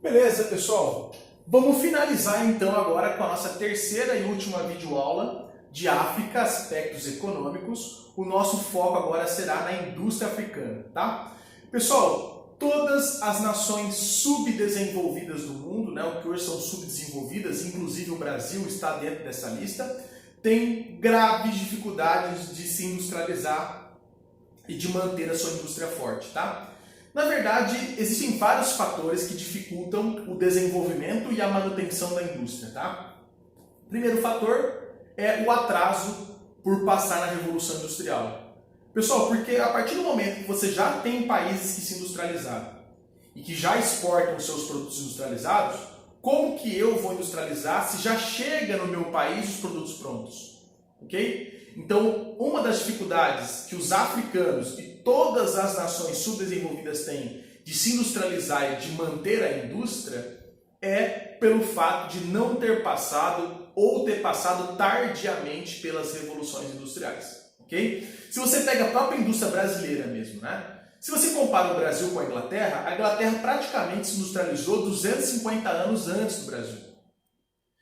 Beleza, pessoal? Vamos finalizar então agora com a nossa terceira e última videoaula de África, aspectos econômicos. O nosso foco agora será na indústria africana, tá? Pessoal, todas as nações subdesenvolvidas do mundo, né, o que hoje são subdesenvolvidas, inclusive o Brasil está dentro dessa lista, tem graves dificuldades de se industrializar e de manter a sua indústria forte, tá? Na verdade, existem vários fatores que dificultam o desenvolvimento e a manutenção da indústria, tá? Primeiro fator é o atraso por passar na Revolução Industrial. Pessoal, porque a partir do momento que você já tem países que se industrializaram e que já exportam seus produtos industrializados, como que eu vou industrializar se já chega no meu país os produtos prontos? Ok? Então, uma das dificuldades que os africanos e todas as nações subdesenvolvidas têm de se industrializar e de manter a indústria é pelo fato de não ter passado ou ter passado tardiamente pelas revoluções industriais. Ok? Se você pega a própria indústria brasileira mesmo, né? Se você compara o Brasil com a Inglaterra praticamente se industrializou 250 anos antes do Brasil.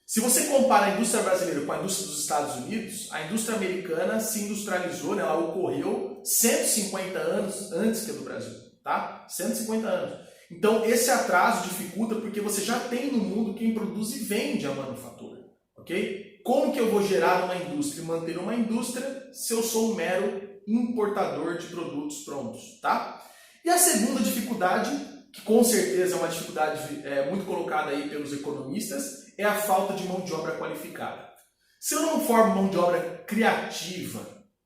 Se você compara a indústria brasileira com a indústria dos Estados Unidos, a indústria americana se industrializou, né, ela ocorreu 150 anos antes que a do Brasil, tá? 150 anos. Então, esse atraso dificulta porque você já tem no mundo quem produz e vende a manufatura, ok? Como que eu vou gerar uma indústria e manter uma indústria se eu sou um mero importador de produtos prontos, tá? E a segunda dificuldade, que com certeza é uma dificuldade muito colocada aí pelos economistas, é a falta de mão de obra qualificada. Se eu não formo mão de obra criativa,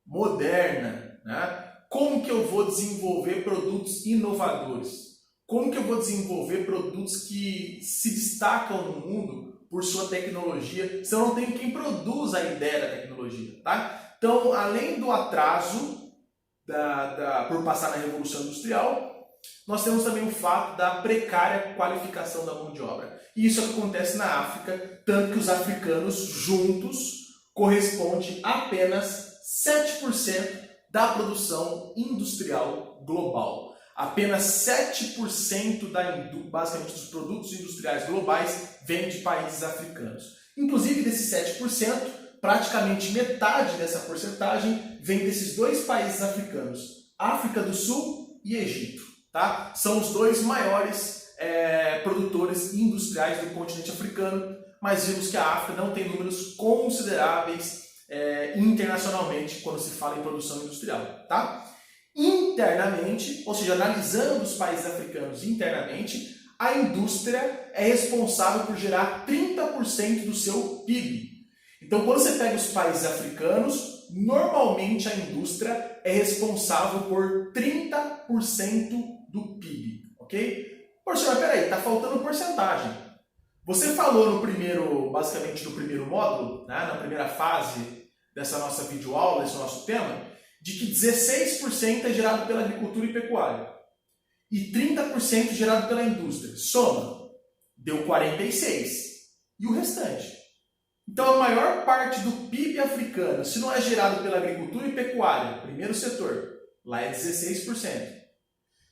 moderna, né, como que eu vou desenvolver produtos inovadores? Como que eu vou desenvolver produtos que se destacam no mundo por sua tecnologia, se eu não tenho quem produza a ideia da tecnologia, tá? Então, além do atraso por passar na Revolução Industrial, nós temos também o fato da precária qualificação da mão de obra. E isso acontece na África, tanto que os africanos juntos correspondem a apenas 7% da produção industrial global. Apenas 7% basicamente dos produtos industriais globais vêm de países africanos. Inclusive, desses 7%, praticamente metade dessa porcentagem vem desses dois países africanos, África do Sul e Egito. Tá? São os dois maiores produtores industriais do continente africano, mas vimos que a África não tem números consideráveis internacionalmente quando se fala em produção industrial. Tá? Internamente, ou seja, analisando os países africanos internamente, a indústria é responsável por gerar 30% do seu PIB. Então, quando você pega os países africanos, normalmente a indústria é responsável por 30% do PIB, ok? Poxa, mas peraí, tá faltando porcentagem. Você falou basicamente no primeiro módulo, né, na primeira fase dessa nossa videoaula, desse nosso tema, de que 16% é gerado pela agricultura e pecuária e 30% gerado pela indústria. Soma, deu 46%. E o restante? Então, a maior parte do PIB africano, se não é gerado pela agricultura e pecuária, primeiro setor, lá é 16%.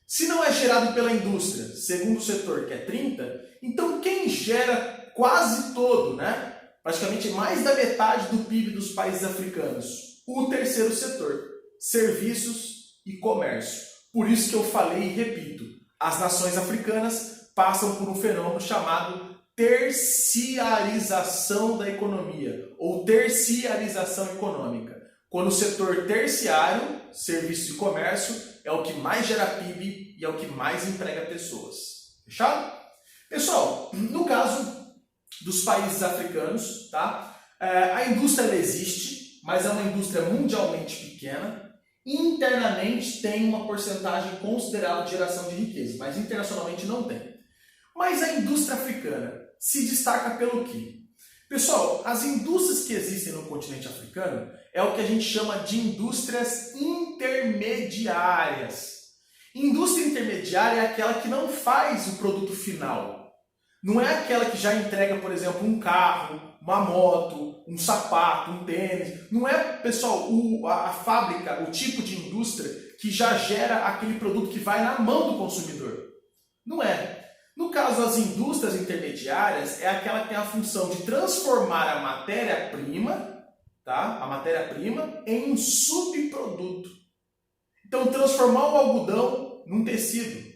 Se não é gerado pela indústria, segundo setor, que é 30%, então quem gera quase todo, né? Praticamente mais da metade do PIB dos países africanos? O terceiro setor, serviços e comércio. Por isso que eu falei e repito, as nações africanas passam por um fenômeno chamado terciarização da economia, ou terciarização econômica. Quando o setor terciário, serviços e comércio, é o que mais gera PIB e é o que mais emprega pessoas. Fechado? Pessoal, no caso dos países africanos, tá? A indústria ela existe, mas é uma indústria mundialmente pequena. Internamente tem uma porcentagem considerável de geração de riqueza, mas internacionalmente não tem. Mas a indústria africana se destaca pelo quê? Pessoal, as indústrias que existem no continente africano é o que a gente chama de indústrias intermediárias. Indústria intermediária é aquela que não faz o produto final. Não é aquela que já entrega, por exemplo, um carro, uma moto, um sapato, um tênis. Não é, pessoal, a fábrica, o tipo de indústria que já gera aquele produto que vai na mão do consumidor. Não é. No caso, as indústrias intermediárias é aquela que tem a função de transformar a matéria-prima, tá? A matéria-prima em um subproduto. Então, transformar o algodão num tecido,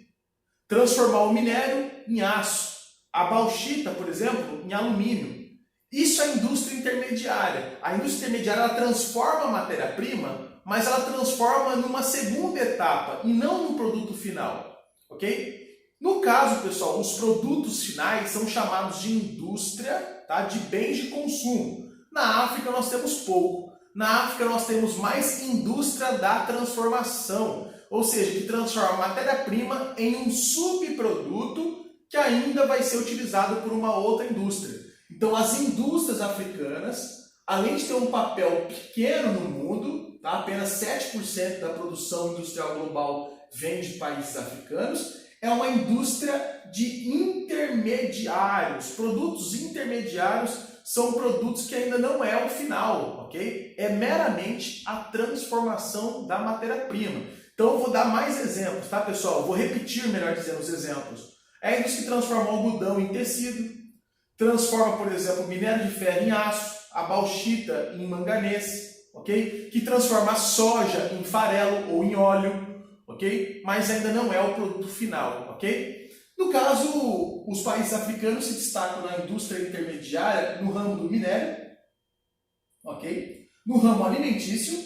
transformar o minério em aço, a bauxita, por exemplo, em alumínio. Isso é a indústria intermediária. A indústria intermediária ela transforma a matéria-prima, mas ela transforma numa segunda etapa e não no produto final, ok? No caso, pessoal, os produtos finais são chamados de indústria, tá? De bens de consumo. Na África nós temos pouco. Na África nós temos mais indústria da transformação, ou seja, que transforma a matéria-prima em um subproduto que ainda vai ser utilizado por uma outra indústria. Então as indústrias africanas, além de ter um papel pequeno no mundo, tá? Apenas 7% da produção industrial global vem de países africanos, é uma indústria de intermediários. Produtos intermediários são produtos que ainda não é o final, ok? É meramente a transformação da matéria-prima. Então eu vou dar mais exemplos, tá, pessoal? Eu vou repetir, melhor dizendo, os exemplos. É a indústria que transforma o algodão em tecido, transforma, por exemplo, o minério de ferro em aço, a bauxita em manganês, ok? Que transforma a soja em farelo ou em óleo, ok? Mas ainda não é o produto final, ok? No caso, os países africanos se destacam na indústria intermediária no ramo do minério, ok? No ramo alimentício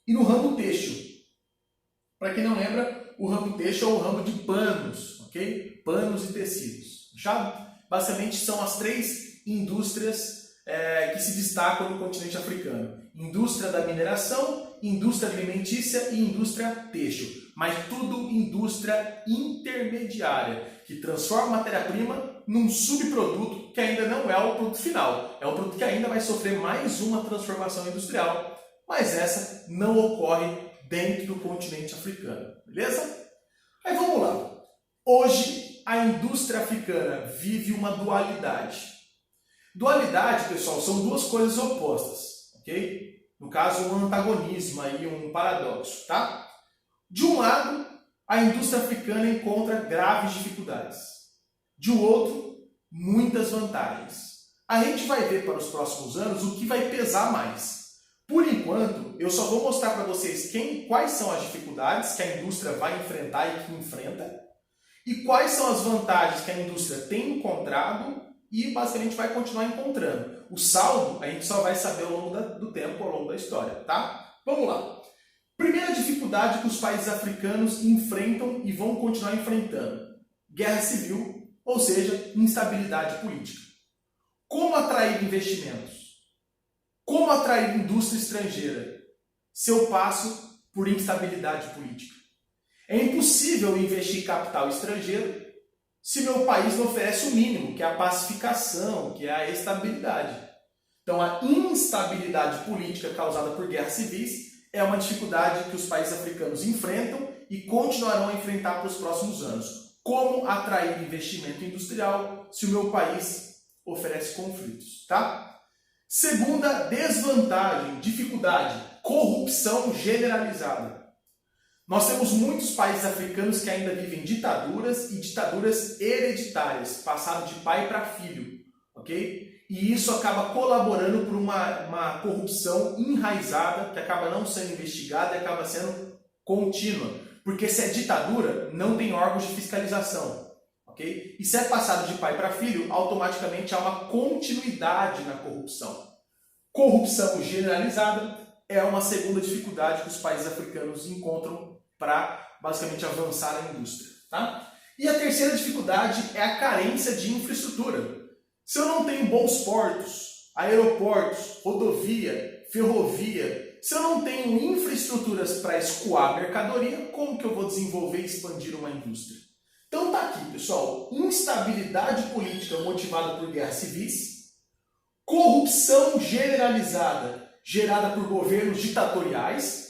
e no ramo têxtil. Para quem não lembra, o ramo têxtil é o ramo de panos, ok? Panos e tecidos. Já basicamente são as três indústrias que se destacam no continente africano. Indústria da mineração, indústria alimentícia e indústria têxtil. Mas tudo indústria intermediária, que transforma a matéria-prima num subproduto que ainda não é o produto final. É um produto que ainda vai sofrer mais uma transformação industrial, mas essa não ocorre dentro do continente africano. Beleza? Aí vamos lá. Hoje, a indústria africana vive uma dualidade. Dualidade, pessoal, são duas coisas opostas, ok? No caso, um antagonismo, aí, um paradoxo, tá? De um lado, a indústria africana encontra graves dificuldades. De outro, muitas vantagens. A gente vai ver para os próximos anos o que vai pesar mais. Por enquanto, eu só vou mostrar para vocês quais são as dificuldades que a indústria vai enfrentar e que enfrenta, e quais são as vantagens que a indústria tem encontrado e basicamente vai continuar encontrando. O saldo a gente só vai saber ao longo do tempo, ao longo da história, tá? Vamos lá. Primeira dificuldade que os países africanos enfrentam e vão continuar enfrentando: guerra civil, ou seja, instabilidade política. Como atrair investimentos? Como atrair indústria estrangeira se eu passo por instabilidade política? É impossível investir capital estrangeiro se meu país não oferece o mínimo, que é a pacificação, que é a estabilidade. Então, a instabilidade política causada por guerras civis é uma dificuldade que os países africanos enfrentam e continuarão a enfrentar para os próximos anos. Como atrair investimento industrial se o meu país oferece conflitos, tá? Segunda desvantagem, dificuldade, corrupção generalizada. Nós temos muitos países africanos que ainda vivem ditaduras e ditaduras hereditárias, passado de pai para filho, ok? E isso acaba colaborando para uma corrupção enraizada, que acaba não sendo investigada e acaba sendo contínua. Porque se é ditadura, não tem órgãos de fiscalização, ok? E se é passado de pai para filho, automaticamente há uma continuidade na corrupção. Corrupção generalizada é uma segunda dificuldade que os países africanos encontram para basicamente avançar na indústria, tá? E a terceira dificuldade é a carência de infraestrutura. Se eu não tenho bons portos, aeroportos, rodovia, ferrovia, se eu não tenho infraestruturas para escoar mercadoria, como que eu vou desenvolver e expandir uma indústria? Então tá aqui, pessoal, instabilidade política motivada por guerras civis, corrupção generalizada gerada por governos ditatoriais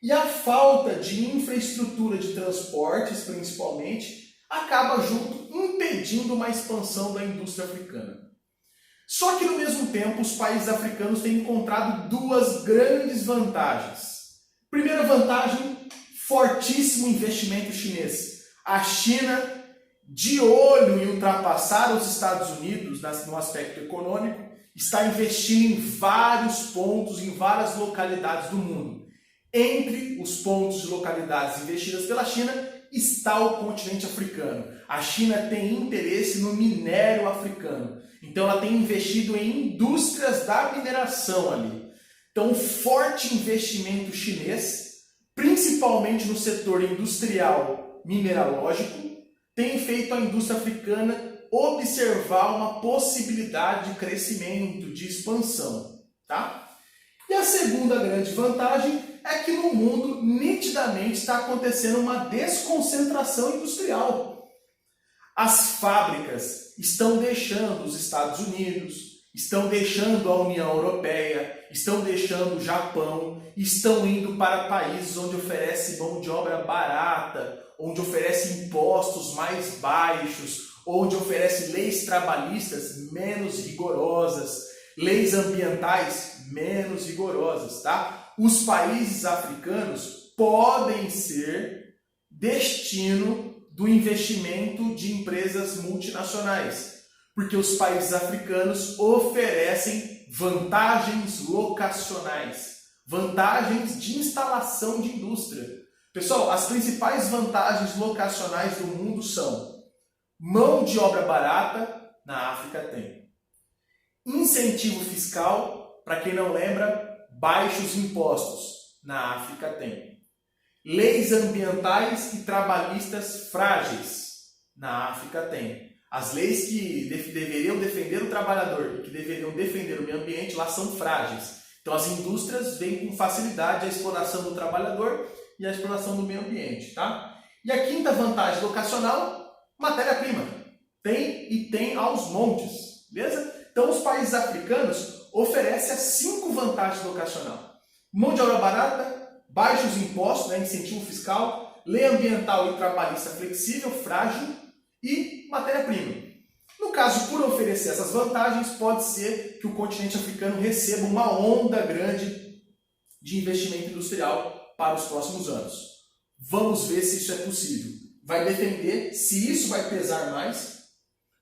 e a falta de infraestrutura de transportes, principalmente, acaba junto impedindo uma expansão da indústria africana. Só que, no mesmo tempo, os países africanos têm encontrado duas grandes vantagens. Primeira vantagem, fortíssimo investimento chinês. A China de olho em ultrapassar os Estados Unidos no aspecto econômico, está investindo em vários pontos, em várias localidades do mundo. Entre os pontos de localidades investidas pela China está o continente africano. A China tem interesse no minério africano. Então ela tem investido em indústrias da mineração ali. Então, forte investimento chinês, principalmente no setor industrial mineralógico, tem feito a indústria africana observar uma possibilidade de crescimento, de expansão, tá? E a segunda grande vantagem é que no mundo nitidamente está acontecendo uma desconcentração industrial. As fábricas estão deixando os Estados Unidos, estão deixando a União Europeia, estão deixando o Japão, estão indo para países onde oferece mão de obra barata, onde oferece impostos mais baixos, onde oferece leis trabalhistas menos rigorosas, leis ambientais menos rigorosas, tá? Os países africanos podem ser destino do investimento de empresas multinacionais, porque os países africanos oferecem vantagens locacionais, vantagens de instalação de indústria. Pessoal, as principais vantagens locacionais do mundo são: mão de obra barata, na África tem. Incentivo fiscal, para quem não lembra, baixos impostos, na África tem. Leis ambientais e trabalhistas frágeis, na África tem. As leis que deveriam defender o trabalhador e que deveriam defender o meio ambiente, lá são frágeis. Então as indústrias vêm com facilidade a exploração do trabalhador e a exploração do meio ambiente, tá? E a quinta vantagem locacional, matéria-prima. Tem aos montes, beleza? Então os países africanos oferecem as 5 vantagens locacionais. Mão de obra barata, baixos impostos, incentivo fiscal, lei ambiental e trabalhista flexível, frágil e matéria-prima. No caso, por oferecer essas vantagens, pode ser que o continente africano receba uma onda grande de investimento industrial para os próximos anos. Vamos ver se isso é possível. Vai depender se isso vai pesar mais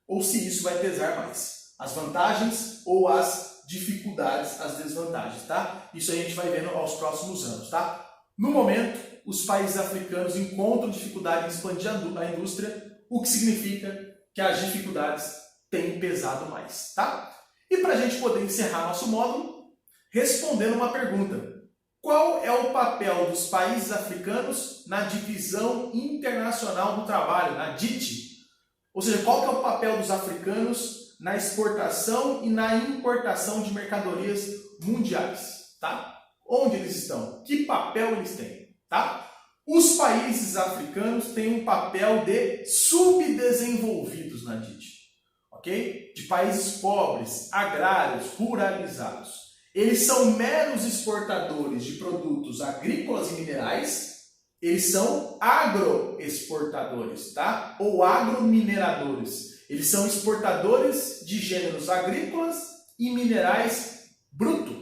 ou se isso vai pesar mais. As vantagens ou as dificuldades, as desvantagens, tá? Isso a gente vai vendo aos próximos anos, tá? No momento, os países africanos encontram dificuldade em expandir a indústria, o que significa que as dificuldades têm pesado mais, tá? E para a gente poder encerrar nosso módulo, respondendo uma pergunta: qual é o papel dos países africanos na divisão internacional do trabalho, na DIT? Ou seja, qual que é o papel dos africanos na exportação e na importação de mercadorias mundiais, tá? Onde eles estão? Que papel eles têm, tá? Os países africanos têm um papel de subdesenvolvidos na DIT, ok? De países pobres, agrários, ruralizados. Eles são meros exportadores de produtos agrícolas e minerais, eles são agroexportadores, tá? Ou agromineradores. Eles são exportadores de gêneros agrícolas e minerais bruto.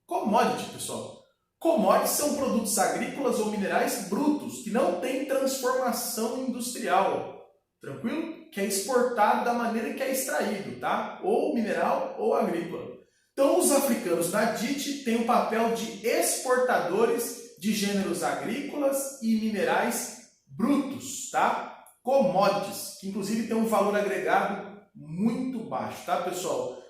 Commodity, pessoal. Commodities são produtos agrícolas ou minerais brutos, que não têm transformação industrial. Tranquilo? Que é exportado da maneira que é extraído, tá? Ou mineral ou agrícola. Então, os africanos da DIT têm o papel de exportadores de gêneros agrícolas e minerais brutos, tá? Commodities, que inclusive tem um valor agregado muito baixo, tá, pessoal?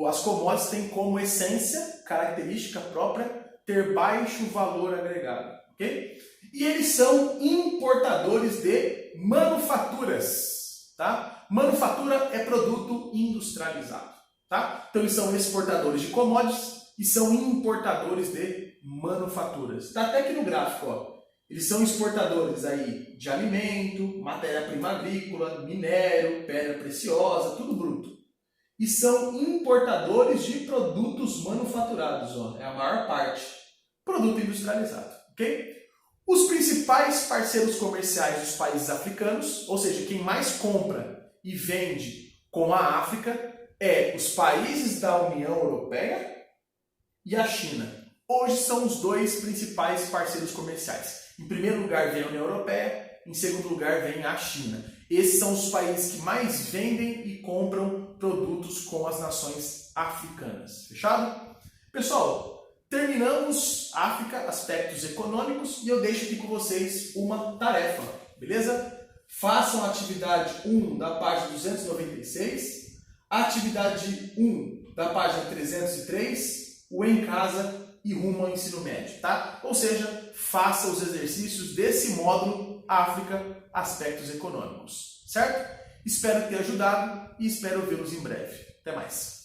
As commodities têm como essência, característica própria, ter baixo valor agregado, ok? E eles são importadores de manufaturas, tá? Manufatura é produto industrializado, tá? Então eles são exportadores de commodities e são importadores de manufaturas. Tá até aqui no gráfico, ó. Eles são exportadores aí de alimento, matéria-prima agrícola, minério, pedra preciosa, tudo bruto. E são importadores de produtos manufaturados, ó, é a maior parte. Produto industrializado, ok? Os principais parceiros comerciais dos países africanos, ou seja, quem mais compra e vende com a África, é os países da União Europeia e a China. Hoje são os dois principais parceiros comerciais. Em primeiro lugar vem a União Europeia, em segundo lugar vem a China. Esses são os países que mais vendem e compram produtos com as nações africanas. Fechado? Pessoal, terminamos África, aspectos econômicos, e eu deixo aqui com vocês uma tarefa, beleza? Façam a atividade 1 da página 296, a atividade 1 da página 303, o em casa e rumo ao ensino médio, tá? Ou seja, faça os exercícios desse módulo África, aspectos econômicos, certo? Espero ter ajudado e espero vê-los em breve. Até mais!